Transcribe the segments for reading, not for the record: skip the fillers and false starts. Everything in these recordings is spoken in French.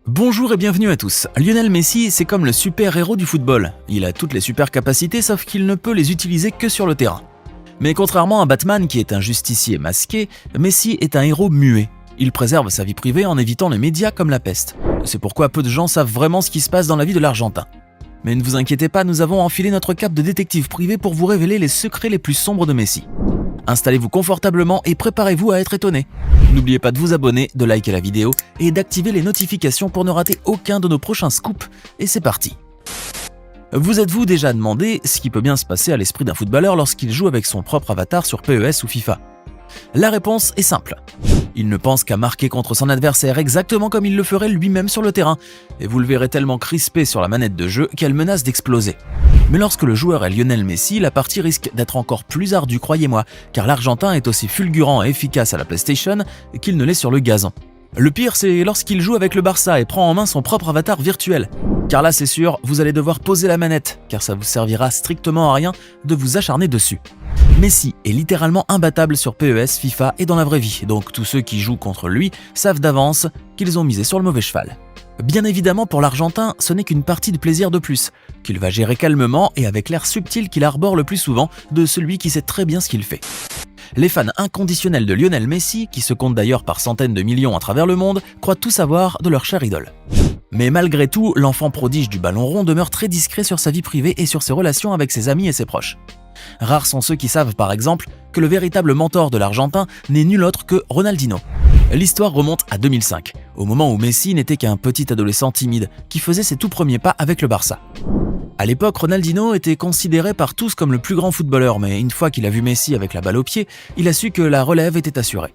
Bonjour et bienvenue à tous. Lionel Messi, c'est comme le super-héros du football. Il a toutes les super capacités sauf qu'il ne peut les utiliser que sur le terrain. Mais contrairement à Batman qui est un justicier masqué, Messi est un héros muet. Il préserve sa vie privée en évitant les médias comme la peste. C'est pourquoi peu de gens savent vraiment ce qui se passe dans la vie de l'Argentin. Mais ne vous inquiétez pas, nous avons enfilé notre cape de détective privé pour vous révéler les secrets les plus sombres de Messi. Installez-vous confortablement et préparez-vous à être étonné. N'oubliez pas de vous abonner, de liker la vidéo et d'activer les notifications pour ne rater aucun de nos prochains scoops. Et c'est parti. Vous êtes-vous déjà demandé ce qui peut bien se passer à l'esprit d'un footballeur lorsqu'il joue avec son propre avatar sur PES ou FIFA? La réponse est simple. Il ne pense qu'à marquer contre son adversaire exactement comme il le ferait lui-même sur le terrain, et vous le verrez tellement crispé sur la manette de jeu qu'elle menace d'exploser. Mais lorsque le joueur est Lionel Messi, la partie risque d'être encore plus ardue, croyez-moi, car l'Argentin est aussi fulgurant et efficace à la PlayStation qu'il ne l'est sur le gazon. Le pire, c'est lorsqu'il joue avec le Barça et prend en main son propre avatar virtuel. Car là, c'est sûr, vous allez devoir poser la manette, car ça vous servira strictement à rien de vous acharner dessus. Messi est littéralement imbattable sur PES, FIFA et dans la vraie vie, donc tous ceux qui jouent contre lui savent d'avance qu'ils ont misé sur le mauvais cheval. Bien évidemment, pour l'Argentin, ce n'est qu'une partie de plaisir de plus, qu'il va gérer calmement et avec l'air subtil qu'il arbore le plus souvent de celui qui sait très bien ce qu'il fait. Les fans inconditionnels de Lionel Messi, qui se comptent d'ailleurs par centaines de millions à travers le monde, croient tout savoir de leur cher idole. Mais malgré tout, l'enfant prodige du ballon rond demeure très discret sur sa vie privée et sur ses relations avec ses amis et ses proches. Rares sont ceux qui savent par exemple que le véritable mentor de l'Argentin n'est nul autre que Ronaldinho. L'histoire remonte à 2005, au moment où Messi n'était qu'un petit adolescent timide qui faisait ses tout premiers pas avec le Barça. À l'époque, Ronaldinho était considéré par tous comme le plus grand footballeur, mais une fois qu'il a vu Messi avec la balle au pied, il a su que la relève était assurée.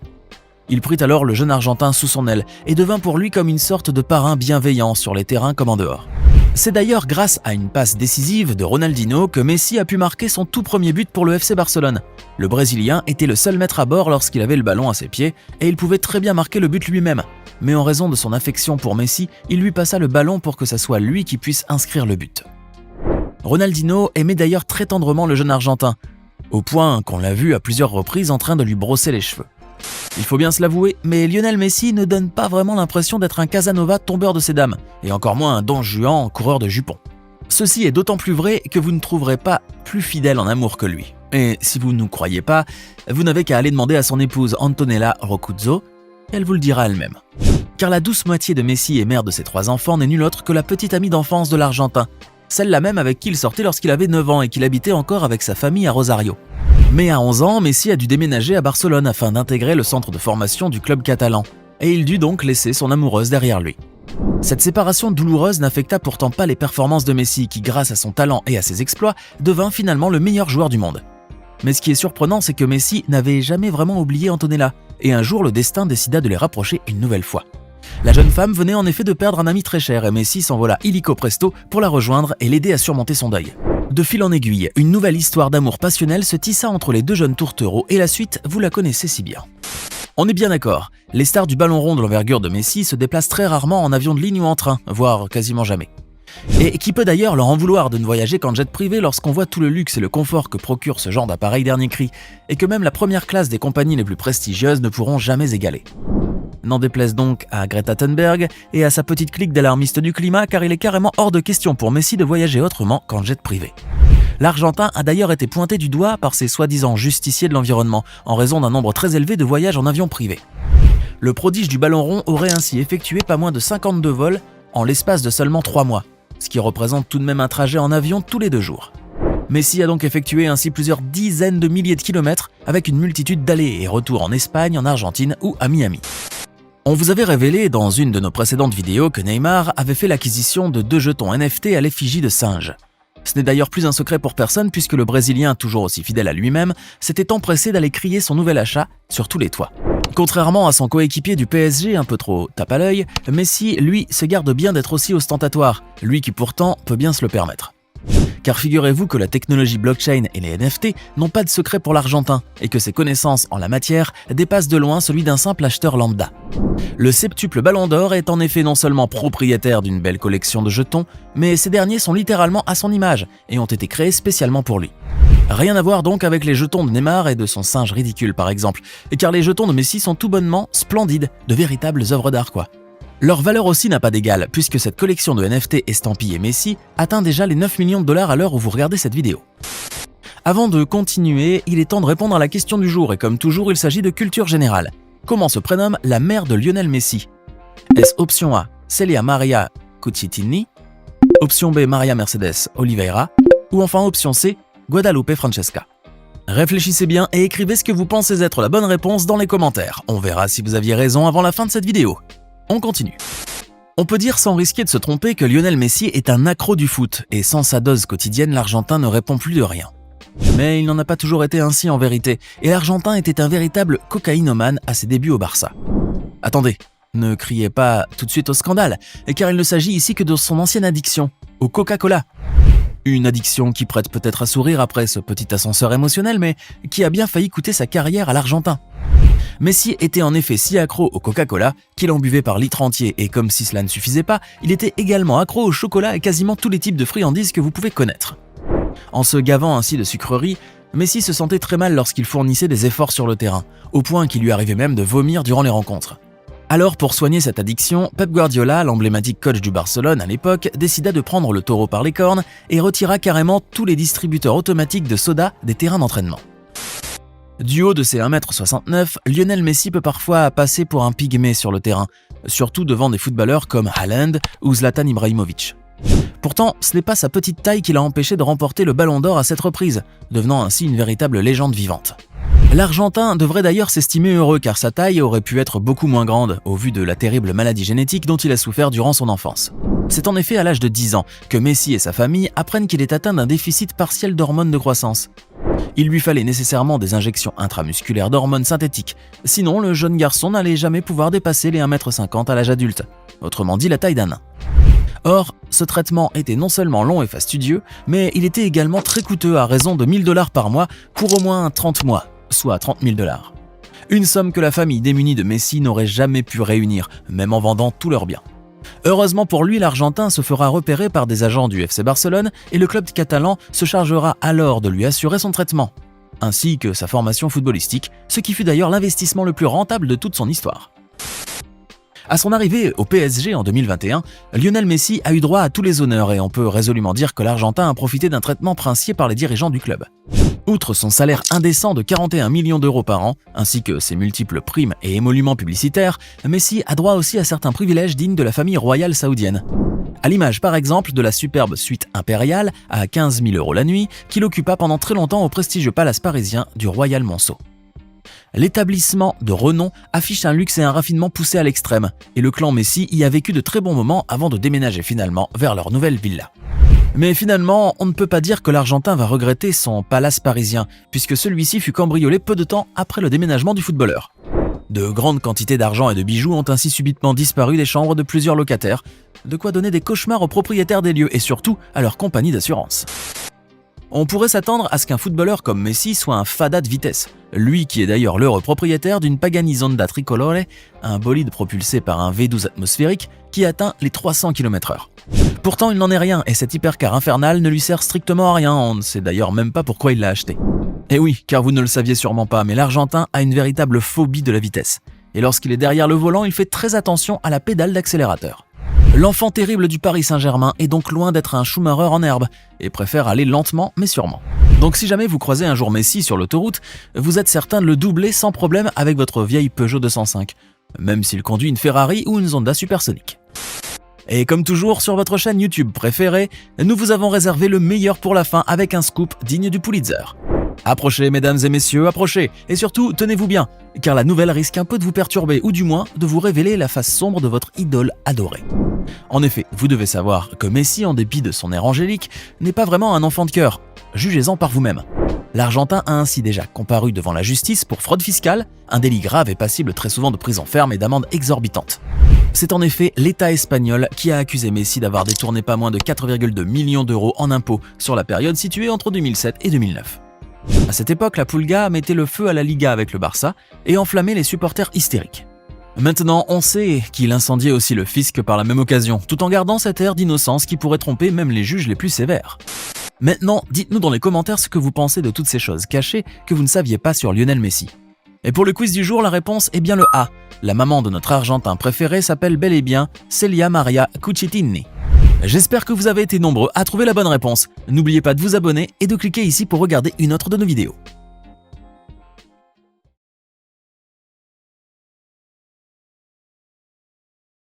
Il prit alors le jeune Argentin sous son aile et devint pour lui comme une sorte de parrain bienveillant sur les terrains comme en dehors. C'est d'ailleurs grâce à une passe décisive de Ronaldinho que Messi a pu marquer son tout premier but pour le FC Barcelone. Le Brésilien était le seul maître à bord lorsqu'il avait le ballon à ses pieds et il pouvait très bien marquer le but lui-même. Mais en raison de son affection pour Messi, il lui passa le ballon pour que ce soit lui qui puisse inscrire le but. Ronaldinho aimait d'ailleurs très tendrement le jeune Argentin, au point qu'on l'a vu à plusieurs reprises en train de lui brosser les cheveux. Il faut bien se l'avouer, mais Lionel Messi ne donne pas vraiment l'impression d'être un Casanova tombeur de ses dames, et encore moins un Don Juan coureur de jupons. Ceci est d'autant plus vrai que vous ne trouverez pas plus fidèle en amour que lui. Et si vous ne nous croyez pas, vous n'avez qu'à aller demander à son épouse Antonella Roccuzzo, elle vous le dira elle-même. Car la douce moitié de Messi et mère de ses 3 enfants n'est nulle autre que la petite amie d'enfance de l'Argentin, celle-là même avec qui il sortait lorsqu'il avait 9 ans et qu'il habitait encore avec sa famille à Rosario. Mais à 11 ans, Messi a dû déménager à Barcelone afin d'intégrer le centre de formation du club catalan, et il dut donc laisser son amoureuse derrière lui. Cette séparation douloureuse n'affecta pourtant pas les performances de Messi qui, grâce à son talent et à ses exploits, devint finalement le meilleur joueur du monde. Mais ce qui est surprenant, c'est que Messi n'avait jamais vraiment oublié Antonella, et un jour le destin décida de les rapprocher une nouvelle fois. La jeune femme venait en effet de perdre un ami très cher et Messi s'envola illico presto pour la rejoindre et l'aider à surmonter son deuil. De fil en aiguille, une nouvelle histoire d'amour passionnel se tissa entre les deux jeunes tourtereaux et la suite, vous la connaissez si bien. On est bien d'accord, les stars du ballon rond de l'envergure de Messi se déplacent très rarement en avion de ligne ou en train, voire quasiment jamais. Et qui peut d'ailleurs leur en vouloir de ne voyager qu'en jet privé lorsqu'on voit tout le luxe et le confort que procure ce genre d'appareil dernier cri, et que même la première classe des compagnies les plus prestigieuses ne pourront jamais égaler. N'en déplaise donc à Greta Thunberg et à sa petite clique d'alarmistes du climat, car il est carrément hors de question pour Messi de voyager autrement qu'en jet privé. L'Argentin a d'ailleurs été pointé du doigt par ses soi-disant justiciers de l'environnement, en raison d'un nombre très élevé de voyages en avion privé. Le prodige du ballon rond aurait ainsi effectué pas moins de 52 vols en l'espace de seulement 3 mois, ce qui représente tout de même un trajet en avion tous les 2 jours. Messi a donc effectué ainsi plusieurs dizaines de milliers de kilomètres avec une multitude d'allers et retours en Espagne, en Argentine ou à Miami. On vous avait révélé dans une de nos précédentes vidéos que Neymar avait fait l'acquisition de 2 jetons NFT à l'effigie de singes. Ce n'est d'ailleurs plus un secret pour personne puisque le Brésilien, toujours aussi fidèle à lui-même, s'était empressé d'aller crier son nouvel achat sur tous les toits. Contrairement à son coéquipier du PSG un peu trop tape à l'œil, Messi, lui, se garde bien d'être aussi ostentatoire, lui qui pourtant peut bien se le permettre. Car figurez-vous que la technologie blockchain et les NFT n'ont pas de secret pour l'Argentin et que ses connaissances en la matière dépassent de loin celui d'un simple acheteur lambda. Le septuple Ballon d'Or est en effet non seulement propriétaire d'une belle collection de jetons, mais ces derniers sont littéralement à son image et ont été créés spécialement pour lui. Rien à voir donc avec les jetons de Neymar et de son singe ridicule par exemple, car les jetons de Messi sont tout bonnement splendides, de véritables œuvres d'art quoi. Leur valeur aussi n'a pas d'égal, puisque cette collection de NFT estampillés Messi atteint déjà les 9 millions de dollars à l'heure où vous regardez cette vidéo. Avant de continuer, il est temps de répondre à la question du jour, et comme toujours, il s'agit de culture générale. Comment se prénomme la mère de Lionel Messi? Est-ce option A, Celia Maria Cucitini, option B, Maria Mercedes Oliveira, ou enfin option C, Guadalupe Francesca? Réfléchissez bien et écrivez ce que vous pensez être la bonne réponse dans les commentaires. On verra si vous aviez raison avant la fin de cette vidéo. On continue. On peut dire sans risquer de se tromper que Lionel Messi est un accro du foot, et sans sa dose quotidienne, l'Argentin ne répond plus de rien. Mais il n'en a pas toujours été ainsi en vérité, et l'Argentin était un véritable cocaïnomane à ses débuts au Barça. Attendez, ne criez pas tout de suite au scandale, car il ne s'agit ici que de son ancienne addiction, au Coca-Cola. Une addiction qui prête peut-être à sourire après ce petit ascenseur émotionnel, mais qui a bien failli coûter sa carrière à l'Argentin. Messi était en effet si accro au Coca-Cola qu'il en buvait par litres entiers, et comme si cela ne suffisait pas, il était également accro au chocolat et quasiment tous les types de friandises que vous pouvez connaître. En se gavant ainsi de sucreries, Messi se sentait très mal lorsqu'il fournissait des efforts sur le terrain, au point qu'il lui arrivait même de vomir durant les rencontres. Alors pour soigner cette addiction, Pep Guardiola, l'emblématique coach du Barcelone à l'époque, décida de prendre le taureau par les cornes et retira carrément tous les distributeurs automatiques de soda des terrains d'entraînement. Du haut de ses 1,69 m, Lionel Messi peut parfois passer pour un pygmée sur le terrain, surtout devant des footballeurs comme Haaland ou Zlatan Ibrahimovic. Pourtant, ce n'est pas sa petite taille qui l'a empêché de remporter le Ballon d'Or à cette reprise, devenant ainsi une véritable légende vivante. L'Argentin devrait d'ailleurs s'estimer heureux car sa taille aurait pu être beaucoup moins grande au vu de la terrible maladie génétique dont il a souffert durant son enfance. C'est en effet à l'âge de 10 ans que Messi et sa famille apprennent qu'il est atteint d'un déficit partiel d'hormones de croissance. Il lui fallait nécessairement des injections intramusculaires d'hormones synthétiques, sinon le jeune garçon n'allait jamais pouvoir dépasser les 1,50 m à l'âge adulte, autrement dit la taille d'un nain. Or, ce traitement était non seulement long et fastidieux, mais il était également très coûteux à raison de 1 000 $ par mois pour au moins 30 mois, soit 30 000 $. Une somme que la famille démunie de Messi n'aurait jamais pu réunir, même en vendant tous leurs biens. Heureusement pour lui, l'Argentin se fera repérer par des agents du FC Barcelone et le club catalan se chargera alors de lui assurer son traitement, ainsi que sa formation footballistique, ce qui fut d'ailleurs l'investissement le plus rentable de toute son histoire. À son arrivée au PSG en 2021, Lionel Messi a eu droit à tous les honneurs et on peut résolument dire que l'Argentin a profité d'un traitement princier par les dirigeants du club. Outre son salaire indécent de 41 millions d'euros par an, ainsi que ses multiples primes et émoluments publicitaires, Messi a droit aussi à certains privilèges dignes de la famille royale saoudienne. À l'image par exemple de la superbe suite impériale à 15 000 € la nuit qu'il occupa pendant très longtemps au prestigieux palace parisien du Royal Monceau. L'établissement de renom affiche un luxe et un raffinement poussés à l'extrême, et le clan Messi y a vécu de très bons moments avant de déménager finalement vers leur nouvelle villa. Mais finalement, on ne peut pas dire que l'Argentin va regretter son palace parisien, puisque celui-ci fut cambriolé peu de temps après le déménagement du footballeur. De grandes quantités d'argent et de bijoux ont ainsi subitement disparu des chambres de plusieurs locataires, de quoi donner des cauchemars aux propriétaires des lieux et surtout à leur compagnie d'assurance. On pourrait s'attendre à ce qu'un footballeur comme Messi soit un fada de vitesse, lui qui est d'ailleurs l'heureux propriétaire d'une Pagani Zonda Tricolore, un bolide propulsé par un V12 atmosphérique qui atteint les 300 km/h. Pourtant, il n'en est rien et cet hypercar infernal ne lui sert strictement à rien, on ne sait d'ailleurs même pas pourquoi il l'a acheté. Et oui, car vous ne le saviez sûrement pas, mais l'Argentin a une véritable phobie de la vitesse. Et lorsqu'il est derrière le volant, il fait très attention à la pédale d'accélérateur. L'enfant terrible du Paris Saint-Germain est donc loin d'être un Schumacher en herbe et préfère aller lentement mais sûrement. Donc si jamais vous croisez un jour Messi sur l'autoroute, vous êtes certain de le doubler sans problème avec votre vieille Peugeot 205, même s'il conduit une Ferrari ou une Zonda supersonique. Et comme toujours sur votre chaîne YouTube préférée, nous vous avons réservé le meilleur pour la fin avec un scoop digne du Pulitzer. Approchez mesdames et messieurs, approchez, et surtout tenez-vous bien, car la nouvelle risque un peu de vous perturber ou du moins de vous révéler la face sombre de votre idole adorée. En effet, vous devez savoir que Messi, en dépit de son air angélique, n'est pas vraiment un enfant de cœur. Jugez-en par vous-même. L'Argentin a ainsi déjà comparu devant la justice pour fraude fiscale, un délit grave et passible très souvent de prison ferme et d'amendes exorbitantes. C'est en effet l'État espagnol qui a accusé Messi d'avoir détourné pas moins de 4,2 millions d'euros en impôts sur la période située entre 2007 et 2009. À cette époque, la Pulga mettait le feu à la Liga avec le Barça et enflammait les supporters hystériques. Maintenant, on sait qu'il incendiait aussi le fisc par la même occasion, tout en gardant cet air d'innocence qui pourrait tromper même les juges les plus sévères. Maintenant, dites-nous dans les commentaires ce que vous pensez de toutes ces choses cachées que vous ne saviez pas sur Lionel Messi. Et pour le quiz du jour, la réponse est bien le A. La maman de notre Argentin préféré s'appelle bel et bien Celia Maria Cucchettini. J'espère que vous avez été nombreux à trouver la bonne réponse. N'oubliez pas de vous abonner et de cliquer ici pour regarder une autre de nos vidéos.